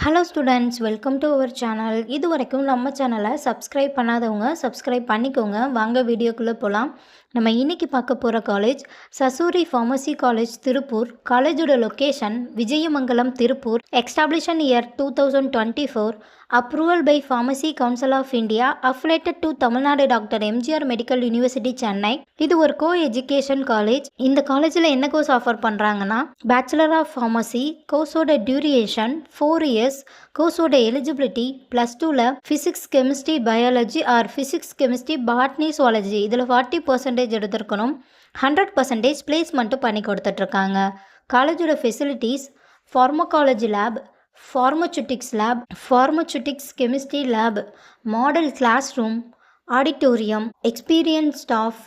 Hello students, welcome to our channel. இது வரைக்கும் நம்ம சேனலை சப்ஸ்கிரைப் பண்ணாதவங்க சப்ஸ்கிரைப் பண்ணிக்கோங்க. வாங்க வீடியோக்குள்ளே போகலாம். நம்ம இன்றைக்கி பார்க்க போகிற college Sasuri pharmacy college, Tiruppur. காலேஜோட location Vijayamangalam, Tiruppur. Establishment year 2024. Approval by pharmacy council of India. Affiliated to Tamil Nadu doctor M G R medical university, Chennai. இது ஒரு கோ எஜுகேஷன் காலேஜ். இந்த காலேஜில் என்ன கோர்ஸ் ஆஃபர் பண்ணுறாங்கன்னா, பேச்சுலர் ஆஃப் ஃபார்மசி. கோர்ஸோட டியூரேஷன் 4 இயர்ஸ். கோர்ஸோட எலிஜிபிலிட்டி +2ல் physics, chemistry, biology or physics, chemistry, botany, zoology இதில் 40% எடுத்திருக்கணும். 100% பிளேஸ்மெண்ட்டும் பண்ணி கொடுத்துட்ருக்காங்க. காலேஜோட facilities: pharmacology lab, pharmaceutics lab, pharmaceutics chemistry lab, model class room, auditorium, experience staff,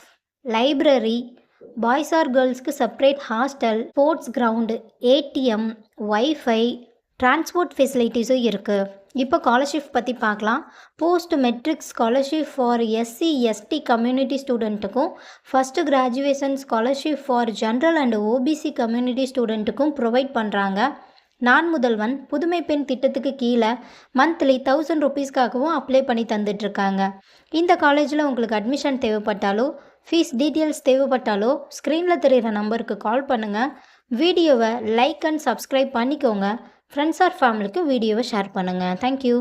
library, boys or கேர்ள்ஸ்க்கு separate hostel, sports ground, ATM, wifi, transport ஃபெசிலிட்டிஸும் இருக்குது. இப்போ ஸ்காலர்ஷிப் பற்றி பார்க்கலாம். Post matric scholarship for S C S T community ஸ்டூடெண்ட்டுக்கும், first graduation scholarship for general and O B C community ஸ்டூடெண்ட்டுக்கும் provide பண்ணுறாங்க. நான் முதல்வன் புதுமை பெண் திட்டத்துக்கு கீழே மந்த்லி 1000 ருபீஸ்க்காகவும் அப்ளை பண்ணி தந்துட்டுருக்காங்க. இந்த காலேஜில் உங்களுக்கு அட்மிஷன் தேவைப்பட்டாலோ, ஃபீஸ் டீட்டெயில்ஸ் தேவைப்பட்டாலோ ஸ்க்ரீனில் தெரிகிற நம்பருக்கு கால் பண்ணுங்கள். வீடியோவை லைக் அண்ட் சப்ஸ்கிரைப் பண்ணிக்கோங்க. ஃப்ரெண்ட்ஸ் ஆர் ஃபேமிலிக்கு வீடியோவை ஷேர் பண்ணுங்கள். தேங்க்யூ.